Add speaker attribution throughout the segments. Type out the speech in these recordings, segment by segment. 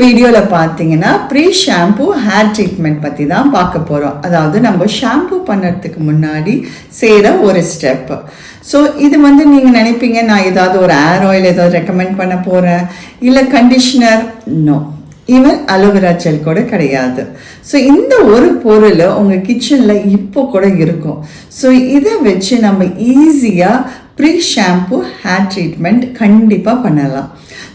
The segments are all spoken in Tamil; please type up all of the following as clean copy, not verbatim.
Speaker 1: வீடியோவில் பார்த்தீங்கன்னா ப்ரீ ஷாம்பு ஹேர் ட்ரீட்மெண்ட் பற்றி தான் பார்க்க போகிறோம். அதாவது நம்ம ஷாம்பு பண்ணுறதுக்கு முன்னாடி செய்கிற ஒரு ஸ்டெப்பு. ஸோ இது நீங்கள் நினைப்பீங்க நான் ஏதாவது ஒரு ஹேர் ஆயில் ஏதாவது ரெக்கமெண்ட் பண்ண போகிறேன், இல்லை conditioner. No, even aloe vera gel கூட கிடையாது. ஸோ இந்த ஒரு பொருள் உங்கள் கிச்சனில் இப்போ கூட இருக்கும். ஸோ இதை வச்சு நம்ம ஈஸியாக ப்ரீ ஷாம்பு ஹேர் ட்ரீட்மெண்ட் கண்டிப்பாக பண்ணலாம்.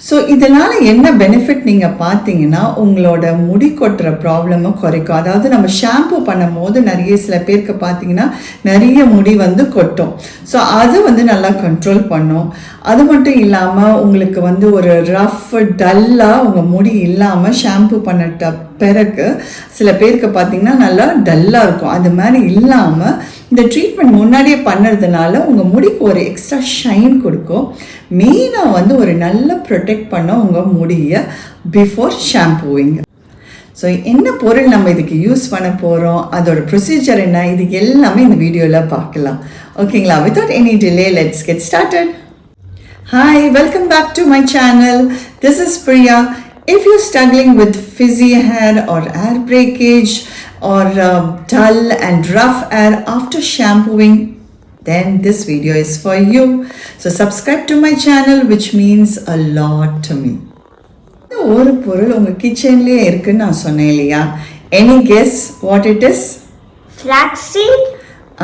Speaker 1: ஸோ இதனால் என்ன பெனிஃபிட் நீங்கள் பார்த்தீங்கன்னா உங்களோட முடி கொட்டுற ப்ராப்ளமை குறைக்கும். அதாவது நம்ம ஷாம்பு பண்ணும் போது சில பேருக்கு பார்த்தீங்கன்னா நிறைய முடி கொட்டும். ஸோ அது நல்லா கண்ட்ரோல் பண்ணும். அது மட்டும் இல்லாமல் உங்களுக்கு ஒரு ரஃப் டல்லாக உங்கள் முடி இல்லாமல் ஷாம்பு பண்ணிட்ட பிறகு சில பேருக்கு பார்த்தீங்கன்னா நல்லா டல்லாக இருக்கும். அது மாதிரி இல்லாமல் இந்த ட்ரீட்மெண்ட் முன்னாடியே பண்ணுறதுனால உங்கள் முடிக்கு ஒரு எக்ஸ்ட்ரா ஷைன் கொடுக்கும். மெயினாக ஒரு நல்ல ப்ரொடெக்ட் பண்ண உங்கள் முடியை பிஃபோர் ஷாம்பூவிங். ஸோ என்ன பொருள் நம்ம இதுக்கு யூஸ் பண்ண போகிறோம், அதோட ப்ரொசீஜர் என்ன, இது எல்லாமே இந்த வீடியோவில் பார்க்கலாம். ஓகேங்களா? Without any delay let's get started. Hi, welcome back to my channel. This is Priya. If you're struggling with frizzy hair or hair breakage or dull and rough hair after shampooing, then this video is for you. So subscribe to my channel, which means a lot to me. ஒரு பொருள் உங்கள் கிச்சன்லேயே இருக்குன்னு நான் சொன்னேன் இல்லையா? Any guess what it is?
Speaker 2: Flaxseed?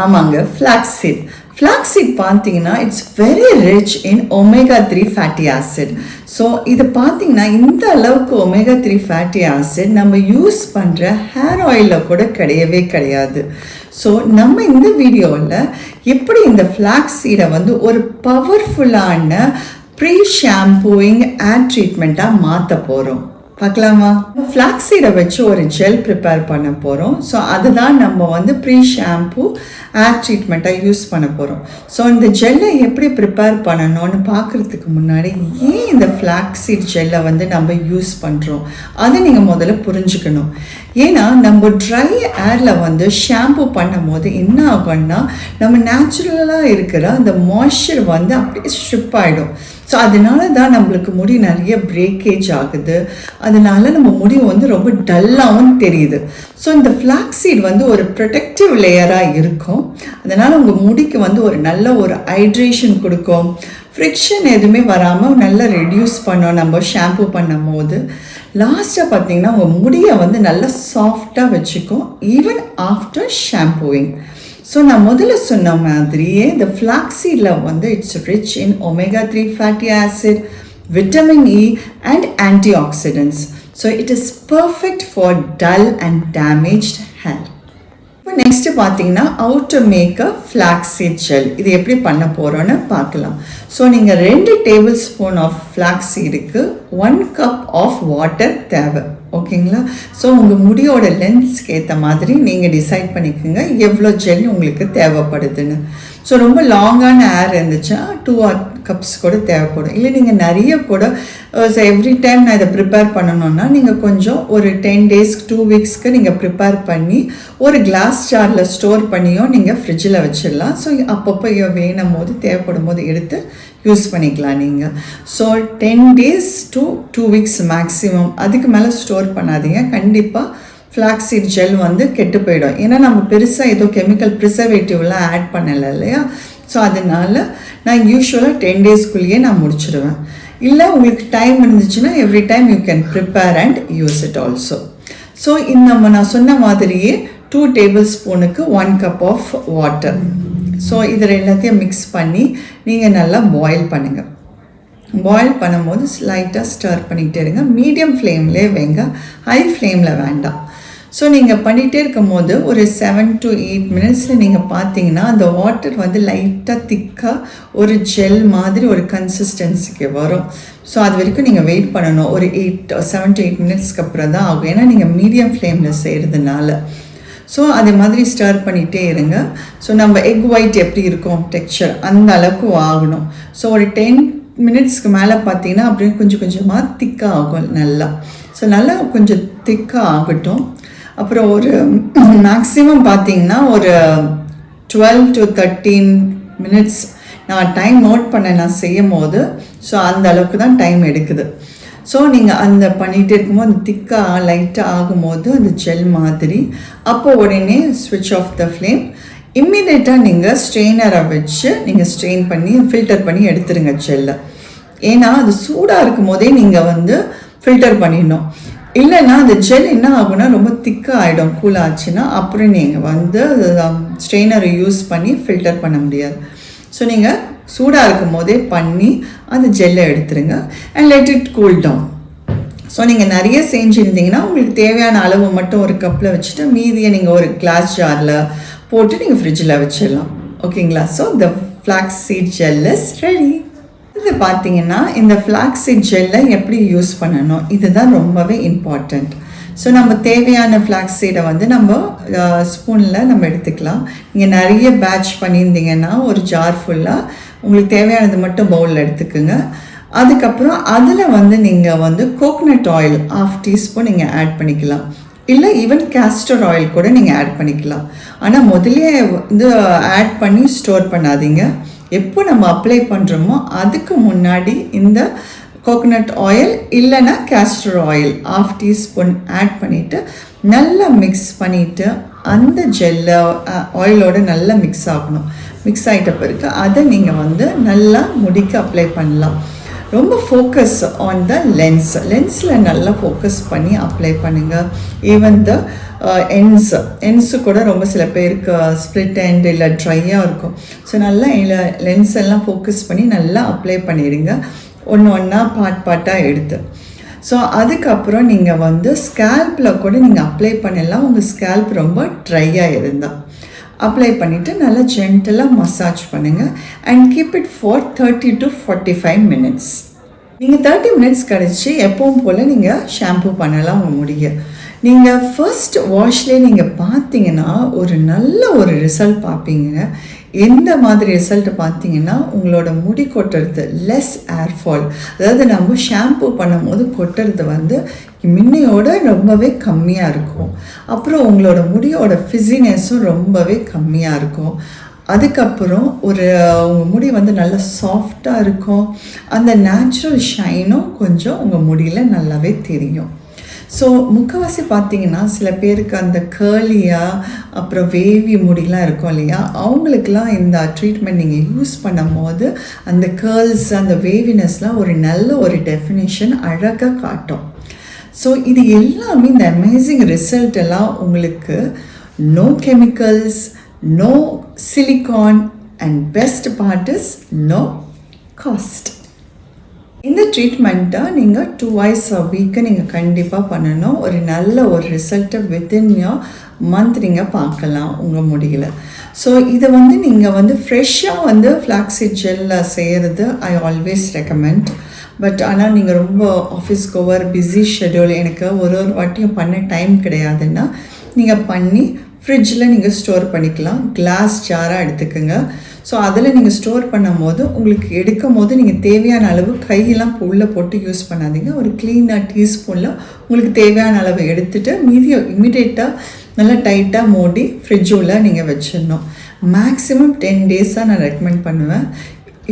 Speaker 1: ஆமாங்க, flaxseed. Flaxseed பார்த்தீங்கன்னா it's very rich in omega 3 fatty acid. So இது பார்த்தீங்கன்னா இந்த அளவுக்கு ஒமேகா 3 ஃபேட்டி ஆசிட் நம்ம யூஸ் பண்ணுற ஹேர் ஆயிலில் கூட கிடையவே கிடையாது. ஸோ நம்ம இந்த வீடியோவில் எப்படி இந்த ஃப்ளாக்ஸீடை ஒரு பவர்ஃபுல்லான ப்ரீ ஷாம்பூயிங் ஹேர் ட்ரீட்மெண்ட்டாக மாற்ற போகிறோம். பார்க்கலாமா? ஃப்ளாக்ஸீடை வச்சு ஒரு ஜெல் ப்ரிப்பேர் பண்ண போகிறோம். ஸோ அதுதான் நம்ம ப்ரீ ஷாம்பூ ஹேர் ட்ரீட்மெண்ட்டாக யூஸ் பண்ண போகிறோம். ஸோ இந்த ஜெல்லை எப்படி ப்ரிப்பேர் பண்ணணும்னு பார்க்குறதுக்கு முன்னாடி ஏன் இந்த ஃப்ளாக்ஸீட் ஜெல்லை நம்ம யூஸ் பண்ணுறோம் அதை நீங்கள் முதல்ல புரிஞ்சுக்கணும். ஏன்னா நம்ம ட்ரை ஹேரில் ஷாம்பு பண்ணும் போது என்ன ஆகும்னா நம்ம நேச்சுரலாக இருக்கிற அந்த மாய்ஸ்சர் அப்படியே ஸ்ட்ரிப் ஆகிடும். ஸோ அதனால தான் நம்மளுக்கு முடி நிறைய பிரேக்கேஜ் ஆகுது. அதனால நம்ம முடி ரொம்ப டல்லாகவும் தெரியுது. ஸோ இந்த ஃப்ளாக்ஸீட் ஒரு ப்ரொடெக்டிவ் லேயராக இருக்கும். அதனால் உங்கள் முடிக்கு ஒரு நல்ல ஒரு ஹைட்ரேஷன் கொடுக்கும். ஃப்ரிக்ஷன் எதுவுமே வராமல் நல்லா ரெடியூஸ் பண்ணோம் நம்ம ஷாம்பு பண்ணும் போது. லாஸ்ட்டாக பார்த்தீங்கன்னா உங்கள் முடியை நல்லா சாஃப்டாக வச்சுக்கும் ஈவன் ஆஃப்டர் ஷாம்பூயிங். ஸோ நான் முதல்ல சொன்ன மாதிரியே இந்த ஃப்ளாக்ஸீடில் it's rich in omega 3 fatty acid, vitamin E and antioxidants. So it is perfect for dull and damaged hair. இப்போ நெக்ஸ்ட்டு பார்த்தீங்கன்னா how to make a flaxseed gel. இது எப்படி பண்ண போகிறோன்னு பார்க்கலாம். ஸோ நீங்கள் 2 டேபிள் ஸ்பூன் ஆஃப் ஃப்ளாக்ஸீடுக்கு 1 கப் ஆஃப் வாட்டர் தேவை. ஓகேங்களா? ஸோ உங்கள் முடியோட லென்ஸ்க்கு ஏற்ற மாதிரி நீங்கள் டிசைட் பண்ணிக்கோங்க எவ்வளோ ஜெல் உங்களுக்கு தேவைப்படுதுன்னு. ஸோ ரொம்ப லாங்கான ஹேர் இருந்துச்சுன்னா 2 கப்ஸ் கூட தேவைப்படும். இல்லை நீங்கள் நிறைய கூட எவ்ரி டைம் நான் இதை ப்ரிப்பேர் பண்ணணுன்னா நீங்கள் கொஞ்சம் ஒரு 10 days 2 weeksக்கு நீங்கள் ப்ரிப்பேர் பண்ணி ஒரு கிளாஸ் ஜாரில் ஸ்டோர் பண்ணியும் நீங்கள் ஃப்ரிட்ஜில் வச்சிடலாம். ஸோ அப்பப்போ வேணும் போது தேவைப்படும் போது எடுத்து யூஸ் பண்ணிக்கலாம் நீங்கள். So 10 days to 2 weeks maximum. அதுக்கு மேலே ஸ்டோர் பண்ணாதீங்க. கண்டிப்பாக ஃப்ளாக்ஸீட் ஜெல் கெட்டு போயிடும். ஏன்னா நம்ம பெருசாக ஏதோ கெமிக்கல் ப்ரிசர்வேட்டிவ்லாம் ஆட் பண்ணலை இல்லையா? ஸோ அதனால் நான் யூஸ்வலாக 10 daysக்குள்ளேயே நான் முடிச்சிடுவேன். இல்லை உங்களுக்கு டைம் இருந்துச்சுன்னா every time you can prepare and use it also. So நான் சொன்ன மாதிரியே 2 டேபிள் ஸ்பூனுக்கு 1 கப் ஆஃப் வாட்டர். ஸோ இதில் எல்லாத்தையும் மிக்ஸ் பண்ணி நீங்கள் நல்லா பாயில் பண்ணுங்கள். பாயில் பண்ணும்போது ஸ்லைட்டாக ஸ்டர் பண்ணிக்கிட்டே இருங்க. மீடியம் ஃப்ளேம்லேயே வைங்க, ஹை ஃப்ளேமில் வேண்டாம். ஸோ நீங்கள் பண்ணிகிட்டே இருக்கும் போது ஒரு 7 to 8 minutesல நீங்கள் பார்த்தீங்கன்னா அந்த வாட்டர் லைட்டாக திக்காக ஒரு ஜெல் மாதிரி ஒரு கன்சிஸ்டன்சிக்கு வரும். ஸோ அது வரைக்கும் நீங்கள் வெயிட் பண்ணணும். ஒரு 7 to 8 minutesக்கு அப்புறம் தான் ஆகும். ஏன்னா நீங்கள் மீடியம் ஃப்ளேமில் செய்கிறதுனால. ஸோ அதே மாதிரி ஸ்டர் பண்ணிகிட்டே இருங்க. ஸோ நம்ம எக் ஒயிட் எப்படி இருக்கும் டெக்ஸ்சர் அந்த அளவுக்கு ஆகணும். ஸோ ஒரு 10 minutesக்கு மேலே பார்த்தீங்கன்னா அப்படியே கொஞ்சம் கொஞ்சமாக திக்காக ஆகும் நல்லா. ஸோ நல்லா கொஞ்சம் திக்காக ஆகட்டும். அப்புறம் ஒரு மேக்ஸிமம் பார்த்தீங்கன்னா ஒரு 12 to 13 minutes நான் டைம் நோட் பண்ண நான் செய்யும் போது. ஸோ அந்த அளவுக்கு தான் டைம் எடுக்குது. ஸோ நீங்கள் அந்த பண்ணிகிட்டே இருக்கும்போது அந்த திக்காக லைட்டாக ஆகும்போது அந்த ஜெல் மாதிரி, அப்போ உடனே ஸ்விட்ச் ஆஃப் த ஃப்ளேம். இம்மிடியேட்டாக நீங்கள் ஸ்ட்ரெயினரை வச்சு நீங்கள் ஸ்ட்ரெயின் பண்ணி ஃபில்டர் பண்ணி எடுத்துருங்க ஜெல்லை. ஏன்னா அது சூடாக இருக்கும் போதே நீங்கள் வந்து ஃபில்டர் பண்ணிடணும். இல்லைன்னா அந்த ஜெல் என்ன ஆகும்னா ரொம்ப திக்காக ஆகிடும் கூல் ஆச்சுன்னா. அப்புறம் நீங்கள் வந்து ஸ்ட்ரெயினரை யூஸ் பண்ணி ஃபில்டர் பண்ண முடியாது. ஸோ நீங்கள் சூடாக இருக்கும் போதே பண்ணி அந்த ஜெல்லை எடுத்துருங்க and let it cool down. So நீங்கள் நிறைய செஞ்சுருந்தீங்கன்னா உங்களுக்கு தேவையான அளவு மட்டும் ஒரு கப்பில் வச்சுட்டு மீதியை நீங்கள் ஒரு கிளாஸ் ஜாரில் போட்டு நீங்கள் ஃப்ரிட்ஜில் வச்சிடலாம். ஓகேங்களா? So the flax seed gel is ready. இது பார்த்தீங்கன்னா இந்த ஃப்ளாக்ஸ் சீட் ஜெல்லை எப்படி யூஸ் பண்ணணும் இதுதான் ரொம்பவே இம்பார்ட்டண்ட். ஸோ நம்ம தேவையான ஃப்ளாக்ஸ் சீடை வந்து நம்ம ஸ்பூனில் நம்ம எடுத்துக்கலாம். நீங்கள் நிறைய பேட்ச் பண்ணியிருந்தீங்கன்னா ஒரு ஜார் ஃபுல்லாக உங்களுக்கு தேவையானது மட்டும் பவுலில் எடுத்துக்கோங்க. அதுக்கப்புறம் அதில் வந்து நீங்கள் வந்து கோகனட் ஆயில் 1/2 டீஸ்பூன் நீங்கள் ஆட் பண்ணிக்கலாம். இல்லை ஈவன் கேஸ்டர் ஆயில் கூட நீங்கள் ஆட் பண்ணிக்கலாம். ஆனால் முதலே வந்து ஆட் பண்ணி ஸ்டோர் பண்ணாதீங்க. எப்போ நம்ம அப்ளை பண்ணுறோமோ அதுக்கு முன்னாடி இந்த கோகனட் ஆயில் இல்லைன்னா கேஸ்டர் ஆயில் 1/2 டீஸ்பூன் ஆட் பண்ணிவிட்டு நல்லா மிக்ஸ் பண்ணிவிட்டு அந்த ஜெல்லை ஆயிலோடு நல்லா மிக்ஸ் ஆகணும். மிக்ஸ் ஆகிட்ட பிறகு அதை நீங்கள் வந்து நல்லா முடிக்க அப்ளை பண்ணலாம். ரொம்ப ஃபோக்கஸ் ஆன் த லென்ஸில் நல்லா ஃபோக்கஸ் பண்ணி அப்ளை பண்ணுங்கள். ஈவன் த எண்ட்ஸு கூட ரொம்ப சில பேருக்கு ஸ்ப்ளிட் எண்ட் இல்லை ட்ரையாக இருக்கும். ஸோ நல்லா லென்ஸ் எல்லாம் ஃபோக்கஸ் பண்ணி நல்லா அப்ளை பண்ணிடுங்க, ஒன்று ஒன்றா பார்ட்டாக எடுத்து. ஸோ அதுக்கப்புறம் நீங்கள் வந்து ஸ்கேல்பில் கூட நீங்கள் அப்ளை பண்ணலாம். உங்கள் ஸ்கேல்ப் ரொம்ப ட்ரையாக இருந்தால் அப்ளை பண்ணிவிட்டு நல்லா ஜென்டலாக மசாஜ் பண்ணுங்கள் and keep it for 30 to 45 minutes. நீங்கள் 30 minutes கழிச்சு எப்பவும் போல் நீங்கள் ஷாம்பு பண்ணலாம் உங்கள் முடியை. நீங்கள் ஃபர்ஸ்ட் வாஷ்லேயே நீங்கள் பார்த்தீங்கன்னா ஒரு நல்ல ஒரு ரிசல்ட் பார்ப்பீங்க. எந்த மாதிரி ரிசல்ட் பார்த்தீங்கன்னா உங்களோட முடி கொட்டுறது லெஸ் ஏர்ஃபால், அதாவது நம்ம ஷாம்பு பண்ணும் போது கொட்டுறது வந்து முன்னையோட ரொம்பவே கம்மியாக இருக்கும். அப்புறம் உங்களோட முடியோட ஃபிஸினஸும் ரொம்பவே கம்மியாக இருக்கும். அதுக்கப்புறம் உங்கள் முடி வந்து நல்லா சாஃப்டாக இருக்கும். அந்த நேச்சுரல் ஷைனும் கொஞ்சம் உங்கள் முடியில் நல்லாவே தெரியும். ஸோ முக்கால்வாசி பார்த்தீங்கன்னா சில பேருக்கு அந்த கேர்லியாக அப்புறம் வேவி முடியெலாம் இருக்கும் இல்லையா, அவங்களுக்கெல்லாம் இந்த ட்ரீட்மெண்ட் நீங்கள் யூஸ் பண்ணும் போது அந்த கேர்ள்ஸ் அந்த வேவினஸ்லாம் ஒரு நல்ல ஒரு டெஃபினேஷன் அழகாக காட்டும். ஸோ இது எல்லாமே இந்த அமேசிங் ரிசல்ட் எல்லாம் உங்களுக்கு no chemicals, no silicone and best part is no cost. இந்த ட்ரீட்மெண்ட்டை நீங்கள் 2 வீக்கு நீங்கள் கண்டிப்பாக பண்ணணும். ஒரு நல்ல ஒரு ரிசல்ட்டை வித்தின் மந்த் நீங்கள் பார்க்கலாம் உங்கள் முடியல. ஸோ இதை வந்து நீங்கள் வந்து ஃப்ரெஷ்ஷாக வந்து ஃப்ளாக்ஸீட் ஜெல்ல செய்கிறது ஐ ஆல்வேஸ் ரெக்கமெண்ட். பட் ஆனால் நீங்கள் ரொம்ப ஆஃபீஸ் கோவர் பிஸி ஷெட்யூல், எனக்கு ஒரு வாட்டியும் பண்ண டைம் கிடையாதுன்னா நீங்கள் பண்ணி ஃப்ரிட்ஜில் நீங்கள் ஸ்டோர் பண்ணிக்கலாம். கிளாஸ் ஜாராக எடுத்துக்கோங்க. ஸோ அதில் நீங்கள் ஸ்டோர் பண்ணும் போது உங்களுக்கு எடுக்கும் போது நீங்கள் தேவையான அளவு கையெல்லாம் உள்ளே போட்டு யூஸ் பண்ணாதீங்க. ஒரு க்ளீனாக டீஸ்பூனில் உங்களுக்கு தேவையான அளவு எடுத்துகிட்டு மீதியை இம்மிடியேட்டாக நல்லா டைட்டாக மூடி ஃப்ரிட்ஜுள்ள நீங்கள் வச்சிடணும். மேக்ஸிமம் 10 days நான் ரெக்கமெண்ட் பண்ணுவேன்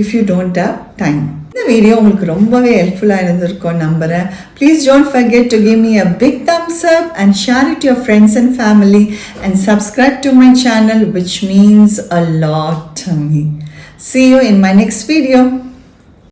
Speaker 1: if you don't have time. இந்த வீடியோ உங்களுக்கு ரொம்பவே ஹெல்ப்ஃபுல்லாக இருந்திருக்கும் நம்புகிறேன். Please don't forget to give me a big thumbs up and share it to your friends and family and subscribe to my channel, which means a lot to me. See you in my next video.